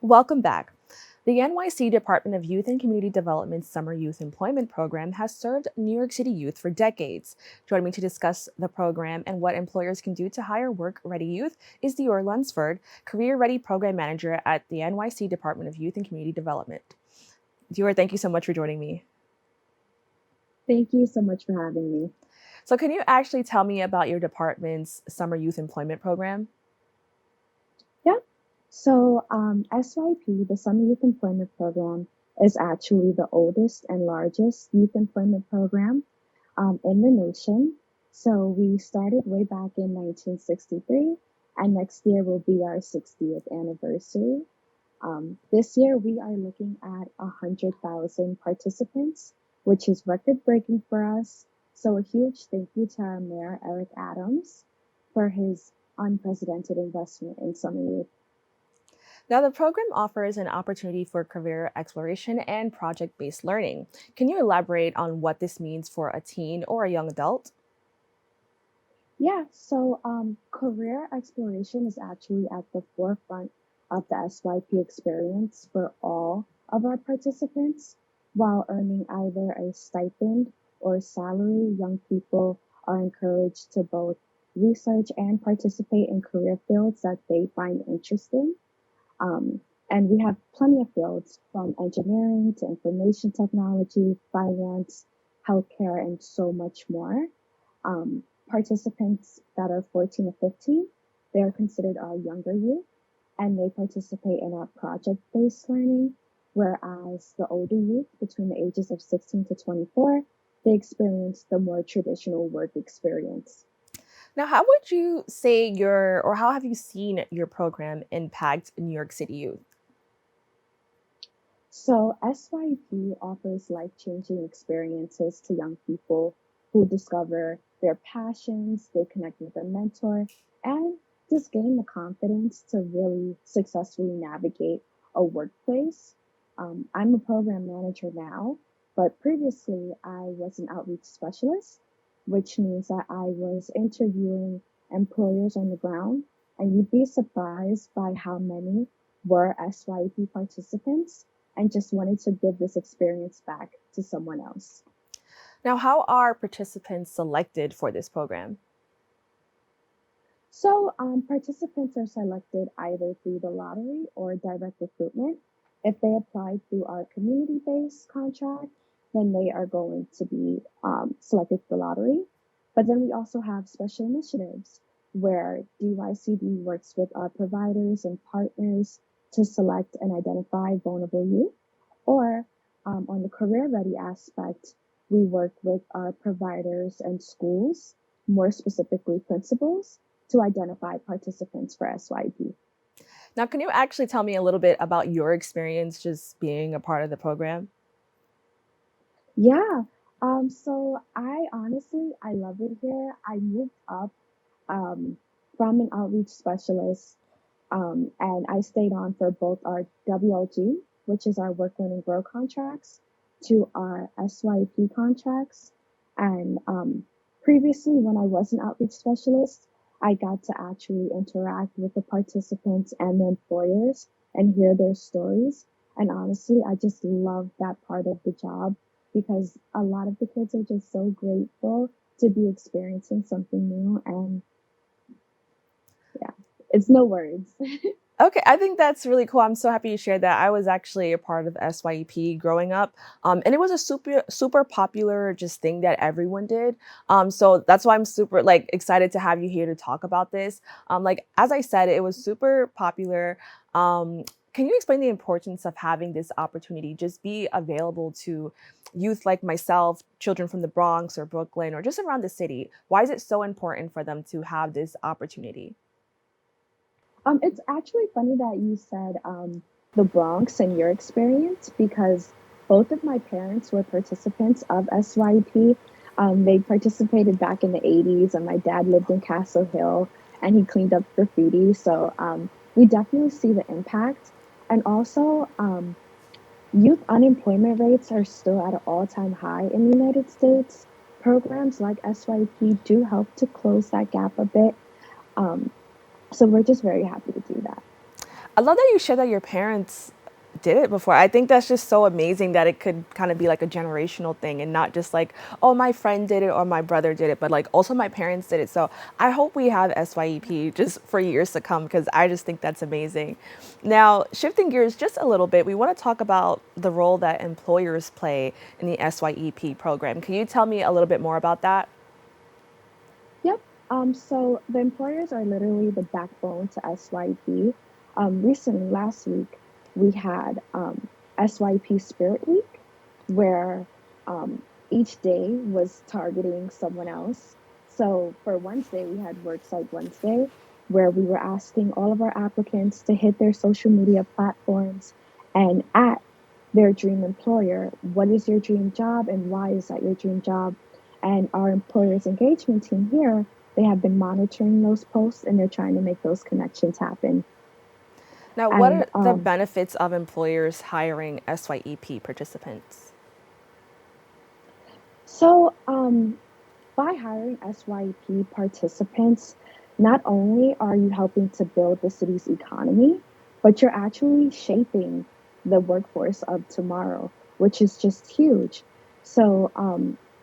Welcome back. The NYC Department of Youth and Community Development's Summer Youth Employment Program has served New York City youth for decades. Joining me to discuss the program and what employers can do to hire work-ready youth is Dior Lunsford, CareerReady Program Manager at the NYC Department of Youth and Community Development. Dior, thank you so much for joining me. Thank you so much for having me. So can you actually tell me about your department's Summer Youth Employment Program? Yeah. So SYEP, the Summer Youth Employment Program, is actually the oldest and largest youth employment program in the nation. So we started way back in 1963, and next year will be our 60th anniversary. This year, we are looking at 100,000 participants, which is record breaking for us. So a huge thank you to our Mayor, Eric Adams, for his unprecedented investment in summer youth. Now, the program offers an opportunity for career exploration and project-based learning. Can you elaborate on what this means for a teen or a young adult? Yeah, so career exploration is actually at the forefront of the SYP experience for all of our participants. While earning either a stipend or salary, young people are encouraged to both research and participate in career fields that they find interesting. Um, and we have plenty of fields from engineering to information technology, finance, healthcare, and so much more. Participants that are 14 to 15, they are considered our younger youth, and they participate in our project-based learning, whereas the older youth between the ages of 16 to 24, they experience the more traditional work experience. Now, how would you say or how have you seen your program impact New York City youth? So SYP offers life-changing experiences to young people who discover their passions, they connect with a mentor, and just gain the confidence to really successfully navigate a workplace. I'm a program manager now, but previously I was an outreach specialist, which means that I was interviewing employers on the ground, and you'd be surprised by how many were SYP participants and just wanted to give this experience back to someone else. Now, how are participants selected for this program? So participants are selected either through the lottery or direct recruitment. If they apply through our community-based contract, then they are going to be selected for the lottery. But then we also have special initiatives where DYCD works with our providers and partners to select and identify vulnerable youth. Or on the career ready aspect, we work with our providers and schools, more specifically principals, to identify participants for SYP. Now, can you actually tell me a little bit about your experience just being a part of the program? Yeah. So I love it here. I moved up um, from an outreach specialist, and I stayed on for both our WLG, which is our work, learn, and grow contracts, to our SYP contracts. And previously, when I was an outreach specialist, I got to actually interact with the participants and the employers and hear their stories. And honestly, I just love that part of the job because a lot of the kids are just so grateful to be experiencing something new. And yeah, it's no words. Okay, I think that's really cool. I'm so happy you shared that. I was actually a part of SYEP growing up, and it was a super popular just thing that everyone did. So that's why I'm super excited to have you here to talk about this. Like as I said, it was super popular. Can you explain the importance of having this opportunity just be available to youth like myself, children from the Bronx or Brooklyn or just around the city? Why is it so important for them to have this opportunity? It's actually funny that you said the Bronx and your experience because both of my parents were participants of SYP. They participated back in the 80s, and my dad lived in Castle Hill and he cleaned up graffiti. So we definitely see the impact. And also, youth unemployment rates are still at an all-time high in the United States. Programs like SYP do help to close that gap a bit. Um, so we're just very happy to do that. I love that you shared that your parents did it before. I think that's just so amazing that it could kind of be like a generational thing and not just like, oh, my friend did it or my brother did it, but like also my parents did it. So I hope we have SYEP just for years to come because I just think that's amazing. Now, shifting gears just a little bit, we want to talk about the role that employers play in the SYEP program. Can you tell me a little bit more about that? Yep. So the employers are literally the backbone to SYP. Recently, last week, we had SYP Spirit Week, where each day was targeting someone else. So for Wednesday, we had Worksite Wednesday, where we were asking all of our applicants to hit their social media platforms and at their dream employer, what is your dream job and why is that your dream job? And our employers engagement team here, they have been monitoring those posts and they're trying to make those connections happen. Now, what And are the benefits of employers hiring SYEP participants? so by hiring SYP participants, not only are you helping to build the city's economy, but you're actually shaping the workforce of tomorrow, which is just huge.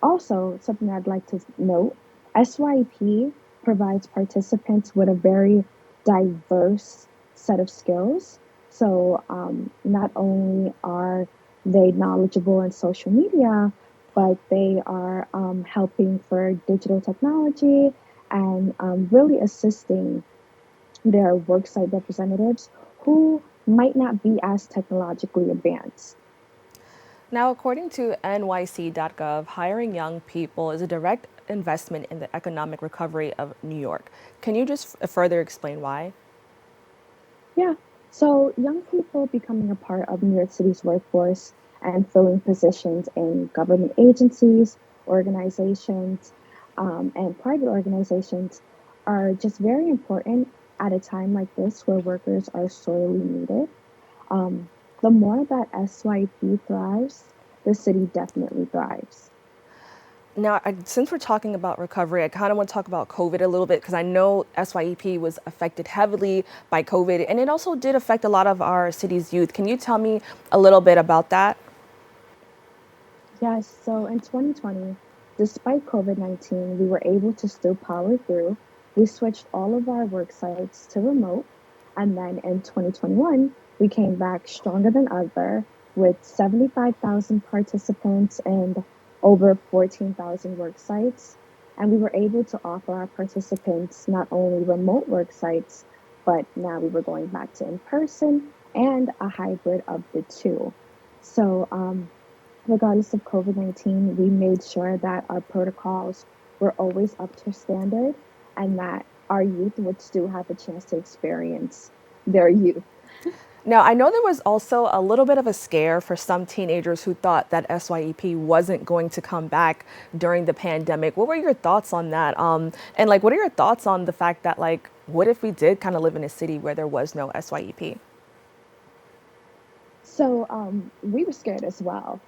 Also, something I'd like to note, SYP provides participants with a very diverse set of skills. Not only are they knowledgeable in social media, but they are helping for digital technology and really assisting their worksite representatives who might not be as technologically advanced. Now, according to NYC.gov, hiring young people is a direct investment in the economic recovery of New York. Can you just further explain why? Yeah, so young people becoming a part of New York City's workforce and filling positions in government agencies, organizations, and private organizations are just very important at a time like this where workers are sorely needed. Um, the more that SYP thrives, the city definitely thrives. Now, since we're talking about recovery, I kind of want to talk about COVID a little bit because I know SYEP was affected heavily by COVID and it also did affect a lot of our city's youth. Can you tell me a little bit about that? Yes, so in 2020, despite COVID-19, we were able to still power through. We switched all of our work sites to remote. And then in 2021, we came back stronger than ever with 75,000 participants and over 14,000 work sites. And we were able to offer our participants not only remote work sites, but now we were going back to in person and a hybrid of the two. So, regardless of COVID-19, we made sure that our protocols were always up to standard and that our youth would still have a chance to experience their youth. Now, I know there was also a little bit of a scare for some teenagers who thought that SYEP wasn't going to come back during the pandemic. What were your thoughts on that? And like, what are your thoughts on the fact that like, what if we did kind of live in a city where there was no SYEP? So, we were scared as well.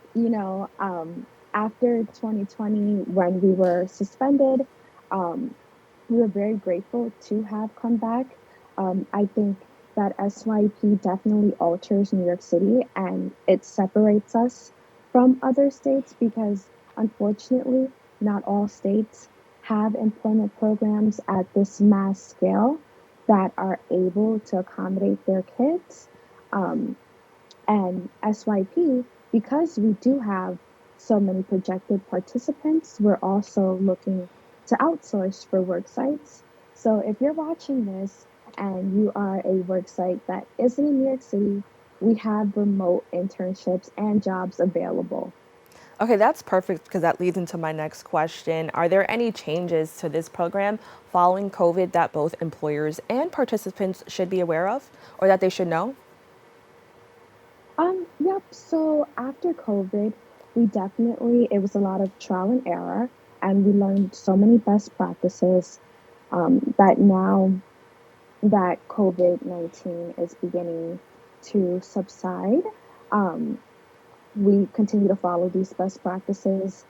After 2020, when we were suspended, um, we were very grateful to have come back. I think that SYP definitely alters New York City and it separates us from other states because unfortunately, not all states have employment programs at this mass scale that are able to accommodate their kids. Um, and SYP, because we do have so many projected participants, we're also looking to outsource for work sites. So if you're watching this and you are a work site that isn't in New York City, we have remote internships and jobs available. Okay, that's perfect because that leads into my next question. Are there any changes to this program following COVID that both employers and participants should be aware of or that they should know? Yep. So after COVID, it was a lot of trial and error, and we learned so many best practices that now that COVID-19 is beginning to subside, um, we continue to follow these best practices,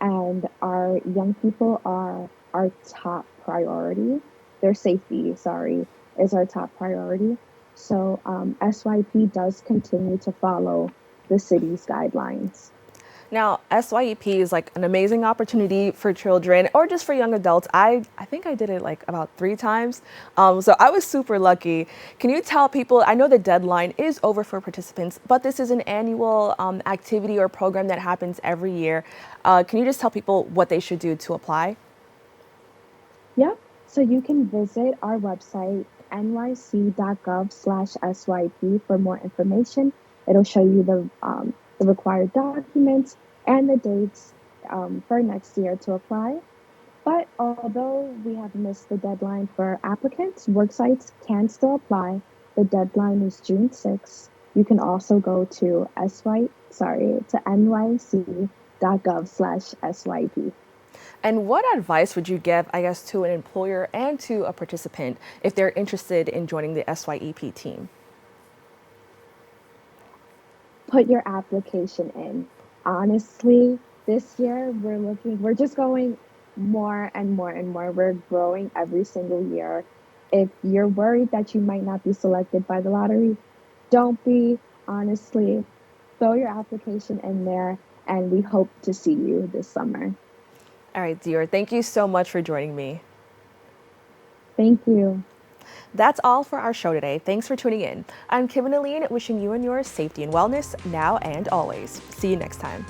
and our young people are our top priority. Their safety, sorry, is our top priority. So SYP does continue to follow the city's guidelines. Now, SYEP is like an amazing opportunity for children or just for young adults. I think I did it like about 3 times. So I was super lucky. Can you tell people, I know the deadline is over for participants, but this is an annual activity or program that happens every year. Can you just tell people what they should do to apply? Yep. So you can visit our website, nyc.gov/SYP for more information. It'll show you the required documents and the dates for next year to apply. But although we have missed the deadline for applicants, worksites can still apply. The deadline is June 6th. You can also go to nyc.gov/SYP. And what advice would you give, I guess, to an employer and to a participant if they're interested in joining the SYEP team? Put your application in. Honestly, this year we're just going more and more and more. We're growing every single year. If you're worried that you might not be selected by the lottery, don't be. Honestly, throw your application in there, and we hope to see you this summer. All right, Dior, thank you so much for joining me. Thank you. That's all for our show today. Thanks for tuning in. I'm Kibin Alleyne, wishing you and yours safety and wellness now and always. See you next time.